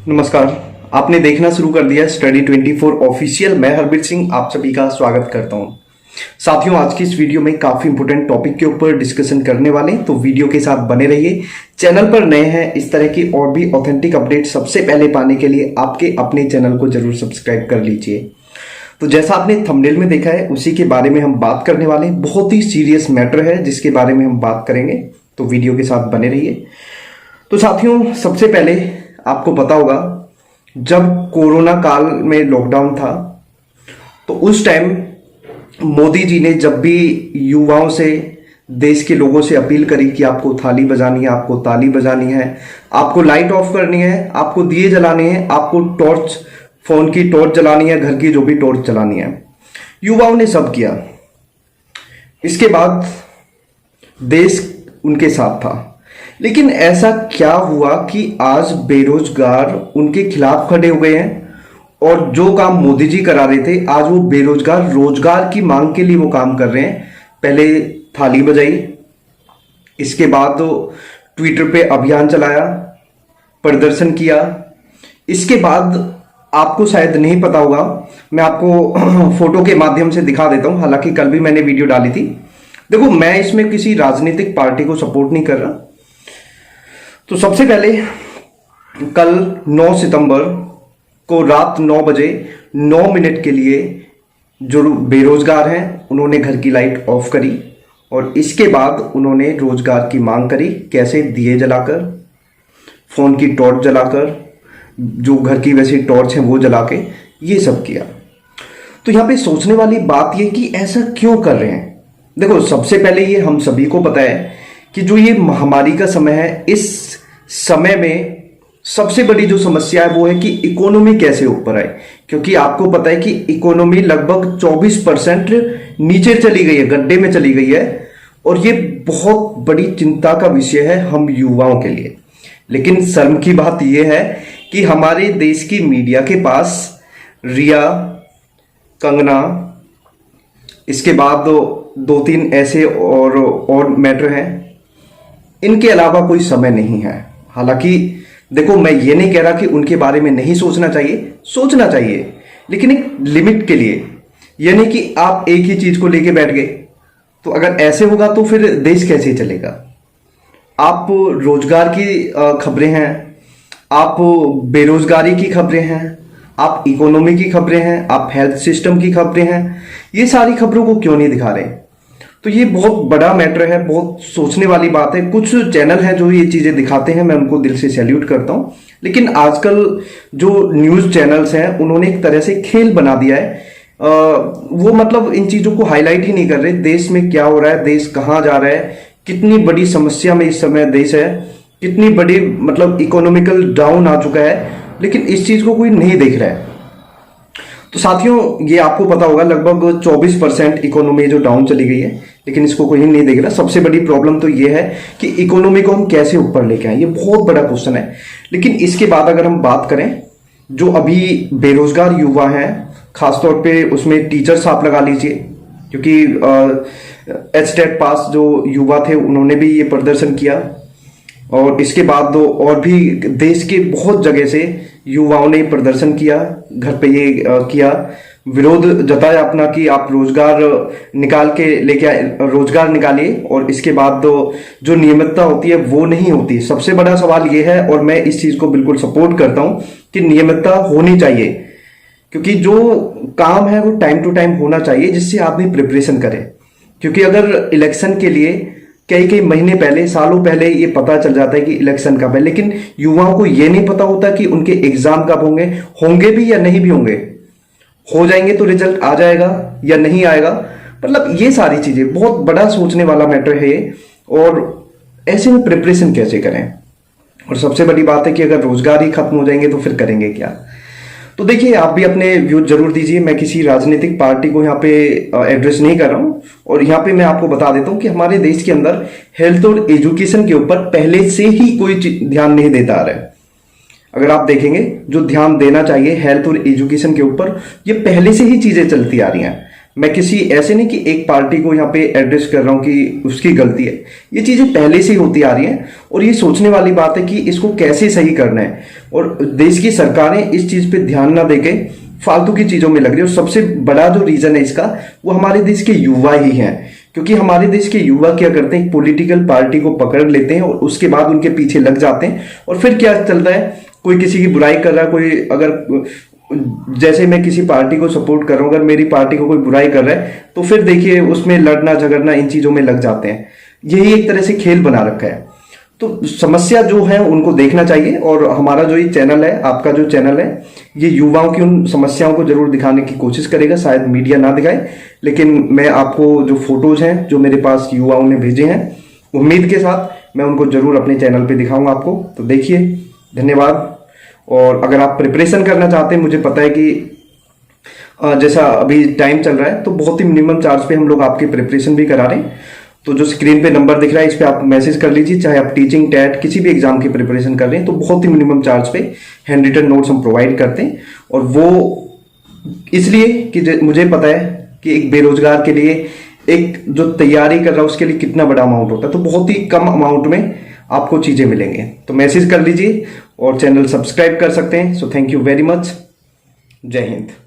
नमस्कार। आपने देखना शुरू कर दिया स्टडी 24 ऑफिशियल। मैं हरबीर सिंह आप सभी का स्वागत करता हूं। साथियों, आज की इस वीडियो में काफी इंपोर्टेंट टॉपिक के ऊपर डिस्कशन करने वाले हैं, तो वीडियो के साथ बने रहिए। चैनल पर नए हैं, इस तरह की और भी ऑथेंटिक अपडेट सबसे पहले पाने के लिए आपके अपने चैनल को जरूर सब्सक्राइब कर लीजिए। तो जैसा आपने थंबनेल में देखा है उसी के बारे में हम बात करने वाले हैं। बहुत ही सीरियस मैटर है जिसके बारे में हम बात करेंगे, तो वीडियो के साथ बने रहिए। तो साथियों, सबसे पहले आपको पता होगा जब कोरोना काल में लॉकडाउन था तो उस टाइम मोदी जी ने जब भी युवाओं से, देश के लोगों से अपील करी कि आपको थाली बजानी है, आपको ताली बजानी है, आपको लाइट ऑफ करनी है, आपको दिए जलाने हैं, आपको टॉर्च, फोन की टॉर्च जलानी है, घर की जो भी टॉर्च जलानी है, युवाओं ने सब किया। इसके बाद देश उनके साथ था। लेकिन ऐसा क्या हुआ कि आज बेरोजगार उनके खिलाफ खड़े हो गए हैं और जो काम मोदी जी करा रहे थे आज वो बेरोजगार रोजगार की मांग के लिए वो काम कर रहे हैं। पहले थाली बजाई, इसके बाद ट्विटर पे अभियान चलाया, प्रदर्शन किया। इसके बाद आपको शायद नहीं पता होगा, मैं आपको फोटो के माध्यम से दिखा देता हूं। हालांकि कल भी मैंने वीडियो डाली थी। देखो, मैं इसमें किसी राजनीतिक पार्टी को सपोर्ट नहीं कर रहा। तो सबसे पहले कल 9 सितंबर को रात 9 बजे 9 मिनट के लिए जो बेरोजगार हैं उन्होंने घर की लाइट ऑफ करी और इसके बाद उन्होंने रोजगार की मांग करी। कैसे? दिए जलाकर, फोन की टॉर्च जलाकर, जो घर की वैसी टॉर्च है वो जला के ये सब किया। तो यहां पे सोचने वाली बात ये कि ऐसा क्यों कर रहे हैं। देखो, सबसे पहले ये हम सभी को पता है कि जो ये महामारी का समय है, इस समय में सबसे बड़ी जो समस्या है वो है कि इकोनॉमी कैसे ऊपर आए। क्योंकि आपको पता है कि इकोनॉमी लगभग 24% नीचे चली गई है, गड्ढे में चली गई है और ये बहुत बड़ी चिंता का विषय है हम युवाओं के लिए। लेकिन शर्म की बात यह है कि हमारे देश की मीडिया के पास रिया, कंगना, इसके बाद दो तीन ऐसे और मैटर हैं, इनके अलावा कोई समय नहीं है। हालांकि देखो, मैं ये नहीं कह रहा कि उनके बारे में नहीं सोचना चाहिए, सोचना चाहिए, लेकिन एक लिमिट के लिए। यह नहीं कि आप एक ही चीज को लेके बैठ गए। तो अगर ऐसे होगा तो फिर देश कैसे चलेगा। आप रोजगार की खबरें हैं, आप बेरोजगारी की खबरें हैं, आप इकोनॉमी की खबरें हैं, आप हेल्थ सिस्टम की खबरें हैं, ये सारी खबरों को क्यों नहीं दिखा रहे। तो ये बहुत बड़ा मैटर है, बहुत सोचने वाली बात है। कुछ चैनल हैं जो ये चीजें दिखाते हैं, मैं उनको दिल से सैल्यूट करता हूं। लेकिन आजकल जो न्यूज चैनल्स हैं उन्होंने एक तरह से खेल बना दिया है। वो मतलब इन चीजों को हाईलाइट ही नहीं कर रहे। देश में क्या हो रहा है, देश कहां जा रहा है, कितनी बड़ी समस्या में इस समय देश है, कितनी बड़ी मतलब इकोनॉमिकल डाउन आ चुका है, लेकिन इस चीज को कोई नहीं देख रहा है। तो साथियों, ये आपको पता होगा लगभग 24% इकोनॉमी जो डाउन चली गई है, लेकिन इसको कोई नहीं देख रहा। सबसे बड़ी प्रॉब्लम तो ये है कि इकोनॉमी को हम कैसे ऊपर लेके आए, ये बहुत बड़ा क्वेश्चन है। लेकिन इसके बाद अगर हम बात करें, जो अभी बेरोजगार युवा हैं, खासतौर पे उसमें टीचर्स आप लगा लीजिए, क्योंकि एचटेट पास जो युवा थे उन्होंने भी ये प्रदर्शन किया और इसके बाद और भी देश के बहुत जगह से युवाओं ने प्रदर्शन किया, घर पे ये किया, विरोध जताया अपना कि आप रोजगार निकाल के लेके आए, रोजगार निकालिए। और इसके बाद जो नियमितता होती है वो नहीं होती। सबसे बड़ा सवाल ये है, और मैं इस चीज को बिल्कुल सपोर्ट करता हूं कि नियमितता होनी चाहिए, क्योंकि जो काम है वो टाइम टू टाइम होना चाहिए जिससे आदमी प्रिपरेशन करे। क्योंकि अगर इलेक्शन के लिए कई कई महीने पहले, सालों पहले ये पता चल जाता है कि इलेक्शन कब है, लेकिन युवाओं को ये नहीं पता होता कि उनके एग्जाम कब होंगे, होंगे भी या नहीं भी होंगे, हो जाएंगे तो रिजल्ट आ जाएगा या नहीं आएगा। मतलब ये सारी चीजें बहुत बड़ा सोचने वाला मैटर है ये। और ऐसे में प्रिपरेशन कैसे करें। और सबसे बड़ी बात है कि अगर रोजगार ही खत्म हो जाएंगे तो फिर करेंगे क्या। तो देखिए, आप भी अपने व्यूज जरूर दीजिए। मैं किसी राजनीतिक पार्टी को यहाँ पे एड्रेस नहीं कर रहा हूँ। और यहाँ पे मैं आपको बता देता हूँ कि हमारे देश के अंदर हेल्थ और एजुकेशन के ऊपर पहले से ही कोई ध्यान नहीं देता आ रहा है। अगर आप देखेंगे, जो ध्यान देना चाहिए हेल्थ और एजुकेशन के ऊपर, ये पहले से ही चीजें चलती आ रही हैं। मैं किसी ऐसे नहीं कि एक पार्टी को यहाँ पे एड्रेस कर रहा हूं कि उसकी गलती है, ये चीजें पहले से ही होती आ रही हैं और ये सोचने वाली बात है कि इसको कैसे सही करना है। और देश की सरकारें इस चीज पे ध्यान ना देके फालतू की चीजों में लग रही है। और सबसे बड़ा जो रीजन है इसका, वो हमारे देश के युवा ही हैं। क्योंकि हमारे देश के युवा क्या करते हैं, पॉलिटिकल पार्टी को पकड़ लेते हैं और उसके बाद उनके पीछे लग जाते हैं। और फिर क्या चलता है, कोई किसी की बुराई कर रहा है, कोई अगर जैसे मैं किसी पार्टी को सपोर्ट कर रहा हूं, अगर मेरी पार्टी को कोई बुराई कर रहा है तो फिर देखिए उसमें लड़ना झगड़ना इन चीजों में लग जाते हैं। यही एक तरह से खेल बना रखा है। तो समस्या जो है उनको देखना चाहिए। और हमारा जो ये चैनल है, आपका जो चैनल है, ये युवाओं की उन समस्याओं को जरूर दिखाने की कोशिश करेगा। शायद मीडिया ना दिखाए, लेकिन मैं आपको जो फोटोज हैं जो मेरे पास युवाओं ने भेजे हैं, उम्मीद के साथ मैं उनको जरूर अपने चैनल पे दिखाऊंगा आपको। तो देखिए, धन्यवाद। और अगर आप प्रिपरेशन करना चाहते हैं, मुझे पता है कि जैसा अभी टाइम चल रहा है तो बहुत ही मिनिमम चार्ज पे हम लोग आपकी प्रिपरेशन भी करा रहे हैं। तो जो स्क्रीन पे नंबर दिख रहा है, इस पे आप मैसेज कर लीजिए। चाहे आप टीचिंग, टेट, किसी भी एग्जाम की प्रिपरेशन कर रहे हैं तो बहुत ही मिनिमम चार्ज पे हैंड रिटन नोट्स हम प्रोवाइड करते हैं। और वो इसलिए कि मुझे पता है कि एक बेरोजगार के लिए, एक जो तैयारी कर रहा है उसके लिए कितना बड़ा अमाउंट होता है। तो बहुत ही कम अमाउंट में आपको चीजें मिलेंगे। तो मैसेज कर लीजिए और चैनल सब्सक्राइब कर सकते हैं। So thank you very much. जय हिंद।